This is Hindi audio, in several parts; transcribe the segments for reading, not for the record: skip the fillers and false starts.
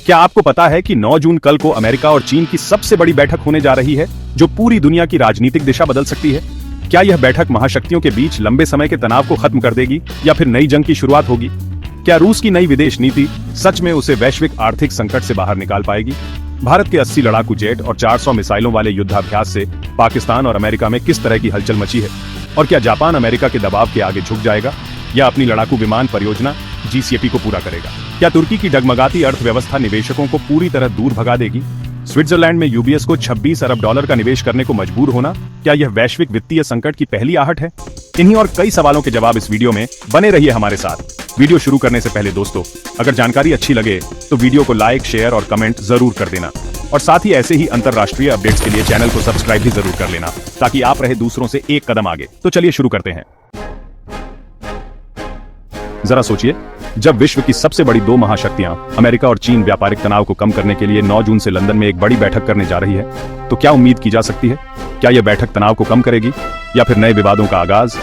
क्या आपको पता है कि 9 जून कल को अमेरिका और चीन की सबसे बड़ी बैठक होने जा रही है, जो पूरी दुनिया की राजनीतिक दिशा बदल सकती है? क्या यह बैठक महाशक्तियों के बीच लंबे समय के तनाव को खत्म कर देगी या फिर नई जंग की शुरुआत होगी? क्या रूस की नई विदेश नीति सच में उसे वैश्विक आर्थिक संकट से बाहर निकाल पाएगी? भारत के 80 लड़ाकू जेट और 400 मिसाइलों वाले युद्धाभ्यास से पाकिस्तान और अमेरिका में किस तरह की हलचल मची है? और क्या जापान अमेरिका के दबाव के आगे झुक जाएगा या अपनी लड़ाकू विमान परियोजना GCAP को पूरा करेगा? क्या तुर्की की डगमगाती अर्थव्यवस्था निवेशकों को पूरी तरह दूर भगा देगी? स्विट्जरलैंड में UBS को $26 अरब का निवेश करने को मजबूर होना, क्या यह वैश्विक वित्तीय संकट की पहली आहट है? इन्हीं और कई सवालों के जवाब इस वीडियो में, बने रहिए हमारे साथ। वीडियो शुरू करने से पहले दोस्तों, अगर जानकारी अच्छी लगे तो वीडियो को लाइक, शेयर और कमेंट जरूर कर देना, और साथ ही ऐसे ही अंतरराष्ट्रीय अपडेट्स के लिए चैनल को सब्सक्राइब भी जरूर कर लेना, ताकि आप रहे दूसरों से एक कदम आगे। तो चलिए शुरू करते हैं। जरा सोचिए, जब विश्व की सबसे बड़ी दो महाशक्तियां अमेरिका और चीन व्यापारिक तनाव को कम करने के लिए 9 जून से लंदन में एक बड़ी बैठक करने जा रही है, तो क्या उम्मीद की जा सकती है? क्या यह बैठक तनाव को कम करेगी या फिर नए विवादों का आगाज?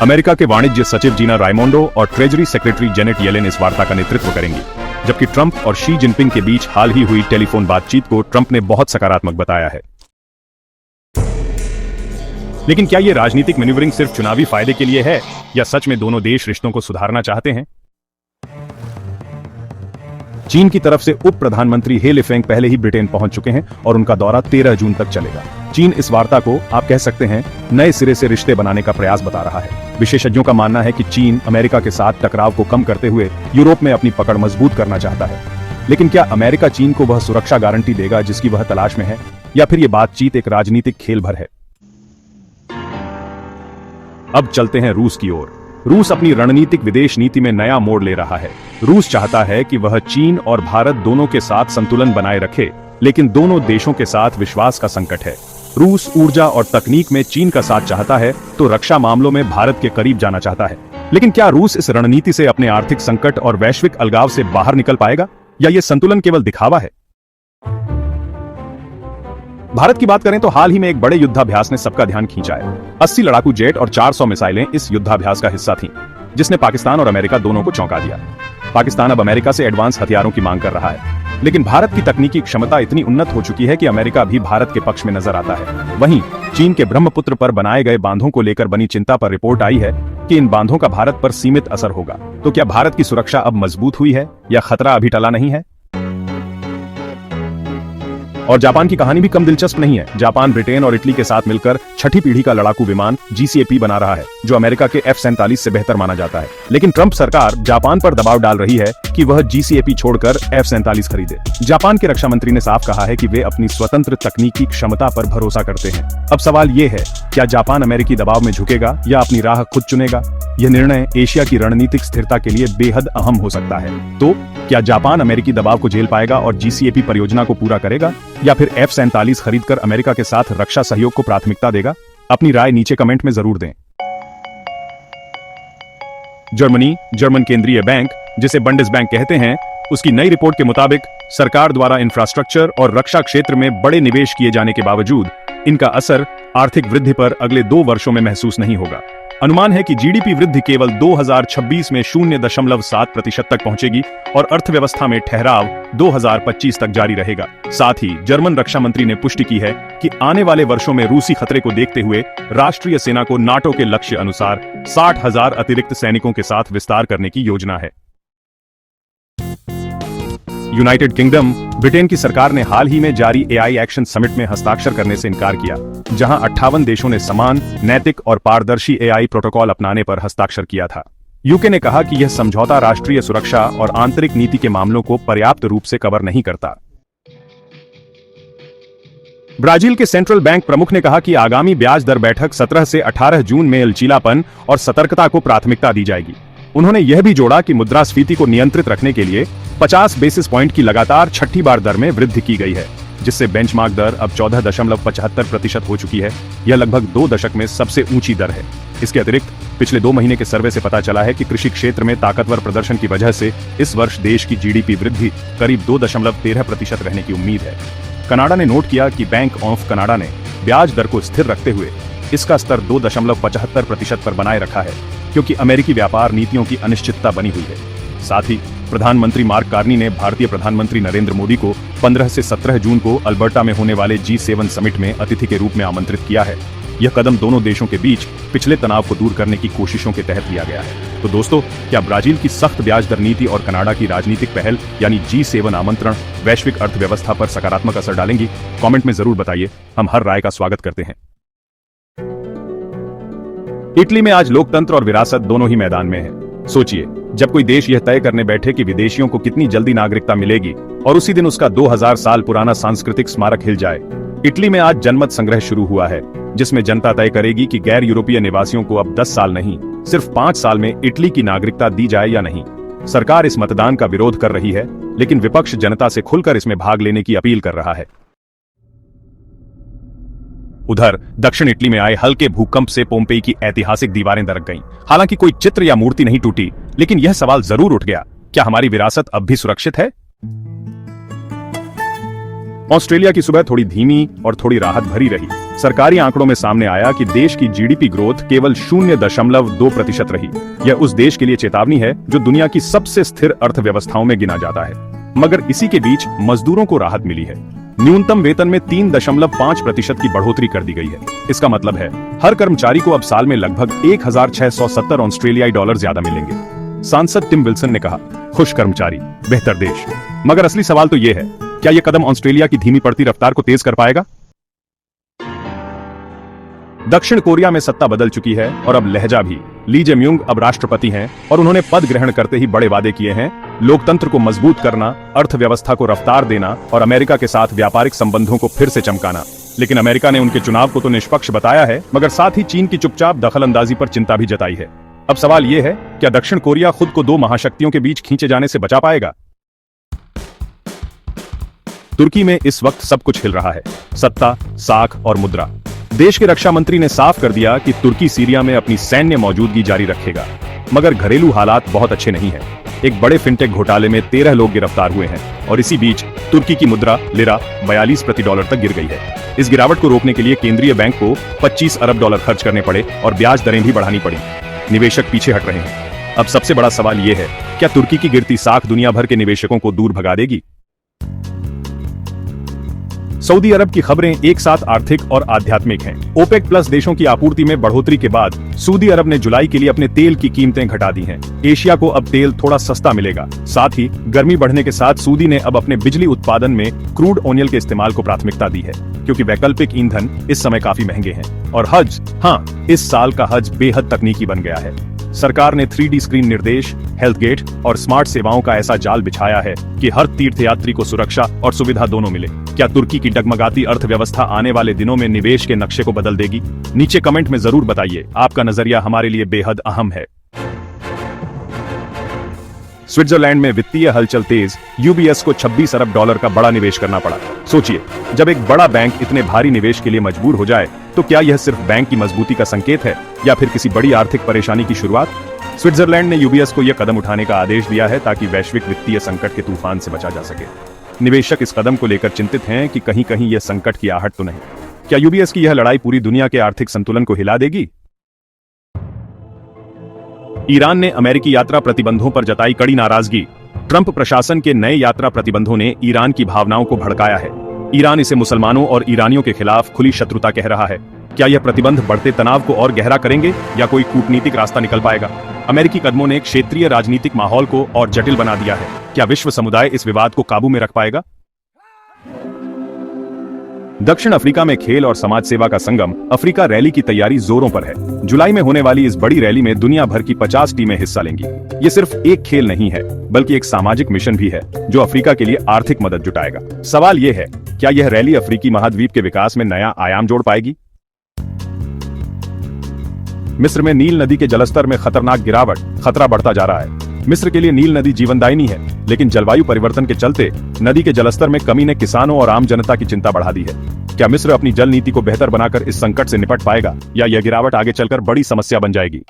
अमेरिका के वाणिज्य सचिव जीना राइमोंडो और ट्रेजरी सेक्रेटरी जेनेट येलेन इस वार्ता का नेतृत्व करेंगी, जबकि ट्रंप और शी जिनपिंग के बीच हाल ही हुई टेलीफोन बातचीत को ट्रंप ने बहुत सकारात्मक बताया है। लेकिन क्या यह राजनीतिक मैन्यूवरिंग सिर्फ चुनावी फायदे के लिए है या सच में दोनों देश रिश्तों को सुधारना चाहते हैं? चीन की तरफ से उप प्रधानमंत्री हे लिफेंग पहले ही ब्रिटेन पहुंच चुके हैं और उनका दौरा 13 जून तक चलेगा। चीन इस वार्ता को, आप कह सकते हैं, नए सिरे से रिश्ते बनाने का प्रयास बता रहा है। विशेषज्ञों का मानना है कि चीन अमेरिका के साथ टकराव को कम करते हुए यूरोप में अपनी पकड़ मजबूत करना चाहता है। लेकिन क्या अमेरिका चीन को वह सुरक्षा गारंटी देगा जिसकी वह तलाश में है, या फिर यह बातचीत एक राजनीतिक खेल भर है? अब चलते हैं रूस की ओर। रूस अपनी रणनीतिक विदेश नीति में नया मोड़ ले रहा है। रूस चाहता है कि वह चीन और भारत दोनों के साथ संतुलन बनाए रखे, लेकिन दोनों देशों के साथ विश्वास का संकट है। रूस ऊर्जा और तकनीक में चीन का साथ चाहता है, तो रक्षा मामलों में भारत के करीब जाना चाहता है। लेकिन क्या रूस इस रणनीति से अपने आर्थिक संकट और वैश्विक अलगाव से बाहर निकल पाएगा, या यह संतुलन केवल दिखावा है? भारत की बात करें तो हाल ही में एक बड़े युद्धाभ्यास ने सबका ध्यान खींचा है। 80 लड़ाकू जेट और 400 मिसाइलें इस युद्धाभ्यास का हिस्सा थीं, जिसने पाकिस्तान और अमेरिका दोनों को चौंका दिया। पाकिस्तान अब अमेरिका से एडवांस हथियारों की मांग कर रहा है, लेकिन भारत की तकनीकी क्षमता इतनी उन्नत हो चुकी है कि अमेरिका भी भारत के पक्ष में नजर आता है। वहीं चीन के ब्रह्मपुत्र पर बनाए गए बांधों को लेकर बनी चिंता पर रिपोर्ट आई है कि इन बांधों का भारत पर सीमित असर होगा। तो क्या भारत की सुरक्षा अब मजबूत हुई है या खतरा अभी टला नहीं है? और जापान की कहानी भी कम दिलचस्प नहीं है। जापान ब्रिटेन और इटली के साथ मिलकर 6ठी पीढ़ी का लड़ाकू विमान GCAP बना रहा है, जो अमेरिका के F-47 से बेहतर माना जाता है। लेकिन ट्रंप सरकार जापान पर दबाव डाल रही है कि वह GCAP छोड़कर F-47 खरीदे। जापान के रक्षा मंत्री ने साफ कहा है कि वे अपनी स्वतंत्र तकनीकी क्षमता पर भरोसा करते हैं। अब सवाल ये है, क्या जापान अमेरिकी दबाव में झुकेगा या अपनी राह खुद चुनेगा? यह निर्णय एशिया की रणनीतिक स्थिरता के लिए बेहद अहम हो सकता है। तो क्या जापान अमेरिकी दबाव को झेल पाएगा और GCAP परियोजना को पूरा करेगा, या फिर F-47 खरीदकर अमेरिका के साथ रक्षा सहयोग को प्राथमिकता देगा? अपनी राय नीचे कमेंट में जरूर दें। जर्मन केंद्रीय बैंक, जिसे बंडेसबैंक कहते हैं, उसकी नई रिपोर्ट के मुताबिक सरकार द्वारा इंफ्रास्ट्रक्चर और रक्षा क्षेत्र में बड़े निवेश किए जाने के बावजूद इनका असर आर्थिक वृद्धि पर अगले 2 वर्षों में महसूस नहीं होगा। अनुमान है कि GDP वृद्धि केवल 2026 में 0.7% तक पहुंचेगी और अर्थव्यवस्था में ठहराव 2025 तक जारी रहेगा। साथ ही जर्मन रक्षा मंत्री ने पुष्टि की है कि आने वाले वर्षों में रूसी खतरे को देखते हुए राष्ट्रीय सेना को नाटो के लक्ष्य अनुसार 60,000 अतिरिक्त सैनिकों के साथ विस्तार करने की योजना है। यूनाइटेड किंगडम, ब्रिटेन की सरकार ने हाल ही में जारी AI एक्शन समिट में हस्ताक्षर करने से इनकार किया, जहां 58 देशों ने समान, नैतिक और पारदर्शी AI प्रोटोकॉल अपनाने पर हस्ताक्षर किया था। यूके ने कहा कि यह समझौता राष्ट्रीय सुरक्षा और आंतरिक नीति के मामलों को पर्याप्त रूप से कवर नहीं करता। ब्राजील के सेंट्रल बैंक प्रमुख ने कहा कि आगामी ब्याज दर बैठक 17 से 18 जून में लचीलापन और सतर्कता को प्राथमिकता दी जाएगी। उन्होंने यह भी जोड़ा कि मुद्रास्फीति को नियंत्रित रखने के लिए 50 बेसिस पॉइंट की लगातार 6ठी बार दर में वृद्धि की गई है, जिससे बेंचमार्क दर अब 14.75% हो चुकी है। यह लगभग 2 दशक में सबसे ऊंची दर है। इसके अतिरिक्त पिछले 2 महीने के सर्वे से पता चला है कि कृषि क्षेत्र में ताकतवर प्रदर्शन की वजह से इस वर्ष देश की GDP वृद्धि करीब 2.13% रहने की उम्मीद है। कनाडा ने नोट किया कि बैंक ऑफ कनाडा ने ब्याज दर को स्थिर रखते हुए इसका स्तर 2.75% पर बनाए रखा है, क्योंकि अमेरिकी व्यापार नीतियों की अनिश्चितता बनी हुई है। साथ ही प्रधानमंत्री मार्क कार्नी ने भारतीय प्रधानमंत्री नरेंद्र मोदी को 15 से 17 जून को अल्बर्टा में होने वाले G7 समिट में अतिथि के रूप में आमंत्रित किया है। यह कदम दोनों देशों के बीच पिछले तनाव को दूर करने की कोशिशों के तहत लिया गया है। तो दोस्तों, क्या ब्राजील की सख्त ब्याज दर नीति और कनाडा की राजनीतिक पहल यानी G7 आमंत्रण वैश्विक अर्थव्यवस्था पर सकारात्मक असर डालेंगी? कमेंट में जरूर बताइए, हम हर राय का स्वागत करते हैं। इटली में आज लोकतंत्र और विरासत दोनों ही मैदान में है। सोचिए, जब कोई देश यह तय करने बैठे कि विदेशियों को कितनी जल्दी नागरिकता मिलेगी और उसी दिन उसका 2000 साल पुराना सांस्कृतिक स्मारक हिल जाए। इटली में आज जनमत संग्रह शुरू हुआ है, जिसमें जनता तय करेगी कि गैर यूरोपीय निवासियों को अब 10 साल नहीं, सिर्फ 5 साल में इटली की नागरिकता दी जाए या नहीं। सरकार इस मतदान का विरोध कर रही है, लेकिन विपक्ष जनता से खुलकर इसमें भाग लेने की अपील कर रहा है। उधर दक्षिण इटली में आए हल्के भूकंप से पोम्पेई की ऐतिहासिक दीवारें दरक गईं। हालांकि कोई चित्र या मूर्ति नहीं टूटी, लेकिन यह सवाल जरूर उठ गया, क्या हमारी विरासत अब भी सुरक्षित है? ऑस्ट्रेलिया की सुबह थोड़ी धीमी और थोड़ी राहत भरी रही। सरकारी आंकड़ों में सामने आया कि देश की जीडीपी ग्रोथ केवल 0.2% रही। यह उस देश के लिए चेतावनी है जो दुनिया की सबसे स्थिर अर्थव्यवस्थाओं में गिना जाता है। मगर इसी के बीच मजदूरों को राहत मिली है। न्यूनतम वेतन में 3.5% की बढ़ोतरी कर दी गई है। इसका मतलब है हर कर्मचारी को अब साल में लगभग 1670 ऑस्ट्रेलियाई डॉलर ज्यादा मिलेंगे। सांसद टिम विल्सन ने कहा, खुश कर्मचारी, बेहतर देश। मगर असली सवाल तो यह है, क्या यह कदम ऑस्ट्रेलिया की धीमी पड़ती रफ्तार को तेज कर पाएगा? दक्षिण कोरिया में सत्ता बदल चुकी है और अब लहजा भी। ली जे-म्यूंग अब राष्ट्रपति हैं और उन्होंने पद ग्रहण करते ही बड़े वादे किए हैं, लोकतंत्र को मजबूत करना, अर्थव्यवस्था को रफ्तार देना और अमेरिका के साथ व्यापारिक संबंधों को फिर से चमकाना। लेकिन अमेरिका ने उनके चुनाव को तो निष्पक्ष बताया है, मगर साथ ही चीन की चुपचाप दखलंदाजी पर चिंता भी जताई है। अब सवाल यह है, क्या दक्षिण कोरिया खुद को 2 महाशक्तियों के बीच खींचे जाने से बचा पाएगा? तुर्की में इस वक्त सब कुछ हिल रहा है, सत्ता, साख और मुद्रा। देश के रक्षा मंत्री ने साफ कर दिया कि तुर्की सीरिया में अपनी सैन्य मौजूदगी जारी रखेगा। मगर घरेलू हालात बहुत अच्छे नहीं हैं। एक बड़े फिनटेक घोटाले में 13 लोग गिरफ्तार हुए हैं और इसी बीच तुर्की की मुद्रा लिरा 42 प्रति डॉलर तक गिर गई है। इस गिरावट को रोकने के लिए केंद्रीय बैंक को 25 अरब डॉलर खर्च करने पड़े और ब्याज दरें भी बढ़ानी पड़ी। निवेशक पीछे हट रहे हैं। अब सबसे बड़ा सवाल यह है, क्या तुर्की की गिरती साख दुनिया भर के निवेशकों को दूर भगा देगी? सऊदी अरब की खबरें एक साथ आर्थिक और आध्यात्मिक हैं। ओपेक प्लस देशों की आपूर्ति में बढ़ोतरी के बाद सऊदी अरब ने जुलाई के लिए अपने तेल की कीमतें घटा दी हैं। एशिया को अब तेल थोड़ा सस्ता मिलेगा। साथ ही गर्मी बढ़ने के साथ सऊदी ने अब अपने बिजली उत्पादन में क्रूड ऑयल के इस्तेमाल को प्राथमिकता दी है, क्योंकि वैकल्पिक ईंधन इस समय काफी महंगे हैं। और हज, हाँ, इस साल का हज बेहद तकनीकी बन गया है। सरकार ने 3D स्क्रीन निर्देश, हेल्थ गेट और स्मार्ट सेवाओं का ऐसा जाल बिछाया है कि हर तीर्थयात्री को सुरक्षा और सुविधा दोनों मिले। क्या तुर्की की डगमगाती अर्थव्यवस्था आने वाले दिनों में निवेश के नक्शे को बदल देगी? नीचे कमेंट में जरूर बताइए, आपका नजरिया हमारे लिए बेहद अहम है। स्विट्जरलैंड में वित्तीय हलचल तेज, यूबीएस को 26 अरब डॉलर का बड़ा निवेश करना पड़ा। सोचिए, जब एक बड़ा बैंक इतने भारी निवेश के लिए मजबूर हो जाए, तो क्या यह सिर्फ बैंक की मजबूती का संकेत है या फिर किसी बड़ी आर्थिक परेशानी की शुरुआत? स्विट्जरलैंड ने यूबीएस को यह कदम उठाने का आदेश दिया है ताकि वैश्विक वित्तीय संकट के तूफान से बचा जा सके। निवेशक इस कदम को लेकर चिंतित हैं कि कहीं कहीं यह संकट की आहट तो नहीं। क्या यूबीएस की यह लड़ाई पूरी दुनिया के आर्थिक संतुलन को हिला देगी? ईरान ने अमेरिकी यात्रा प्रतिबंधों पर जताई कड़ी नाराजगी। ट्रंप प्रशासन के नए यात्रा प्रतिबंधों ने ईरान की भावनाओं को भड़काया है। ईरान इसे मुसलमानों और ईरानियों के खिलाफ खुली शत्रुता कह रहा है। क्या यह प्रतिबंध बढ़ते तनाव को और गहरा करेंगे या कोई कूटनीतिक रास्ता निकल पाएगा? अमेरिकी कदमों ने क्षेत्रीय राजनीतिक माहौल को और जटिल बना दिया है। क्या विश्व समुदाय इस विवाद को काबू में रख पाएगा? दक्षिण अफ्रीका में खेल और समाज सेवा का संगम अफ्रीका रैली की तैयारी जोरों पर है। जुलाई में होने वाली इस बड़ी रैली में दुनिया भर की 50 टीमें हिस्सा लेंगी। ये सिर्फ एक खेल नहीं है, बल्कि एक सामाजिक मिशन भी है जो अफ्रीका के लिए आर्थिक मदद जुटाएगा। सवाल ये है, क्या यह रैली अफ्रीकी महाद्वीप के विकास में नया आयाम जोड़ पाएगी? मिस्र में नील नदी के जलस्तर में खतरनाक गिरावट, खतरा बढ़ता जा रहा है। मिस्र के लिए नील नदी जीवनदायिनी है, लेकिन जलवायु परिवर्तन के चलते नदी के जलस्तर में कमी ने किसानों और आम जनता की चिंता बढ़ा दी है। क्या मिस्र अपनी जल नीति को बेहतर बनाकर इस संकट से निपट पाएगा या यह गिरावट आगे चलकर बड़ी समस्या बन जाएगी?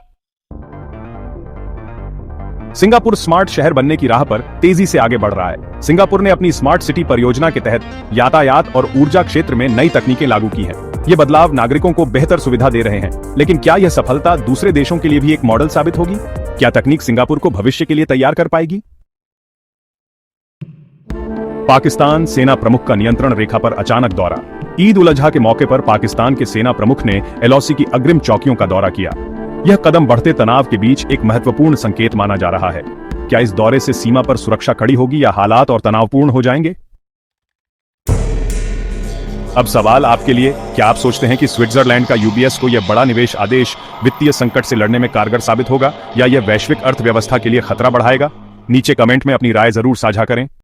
सिंगापुर स्मार्ट शहर बनने की राह पर तेजी से आगे बढ़ रहा है। सिंगापुर ने अपनी स्मार्ट सिटी परियोजना के तहत यातायात और ऊर्जा क्षेत्र में नई तकनीकें लागू की हैं। ये बदलाव नागरिकों को बेहतर सुविधा दे रहे हैं, लेकिन क्या यह सफलता दूसरे देशों के लिए भी एक मॉडल साबित होगी? क्या तकनीक सिंगापुर को भविष्य के लिए तैयार कर पाएगी? पाकिस्तान सेना प्रमुख का नियंत्रण रेखा पर अचानक दौरा। ईद उल अजहा के मौके पर पाकिस्तान के सेना प्रमुख ने एलओसी की अग्रिम चौकियों का दौरा किया। यह कदम बढ़ते तनाव के बीच एक महत्वपूर्ण संकेत माना जा रहा है। क्या इस दौरे से सीमा पर सुरक्षा कड़ी होगी या हालात और तनावपूर्ण हो जाएंगे? अब सवाल आपके लिए, क्या आप सोचते हैं कि स्विट्जरलैंड का यूबीएस को यह बड़ा निवेश आदेश वित्तीय संकट से लड़ने में कारगर साबित होगा या यह वैश्विक अर्थव्यवस्था के लिए खतरा बढ़ाएगा? नीचे कमेंट में अपनी राय जरूर साझा करें।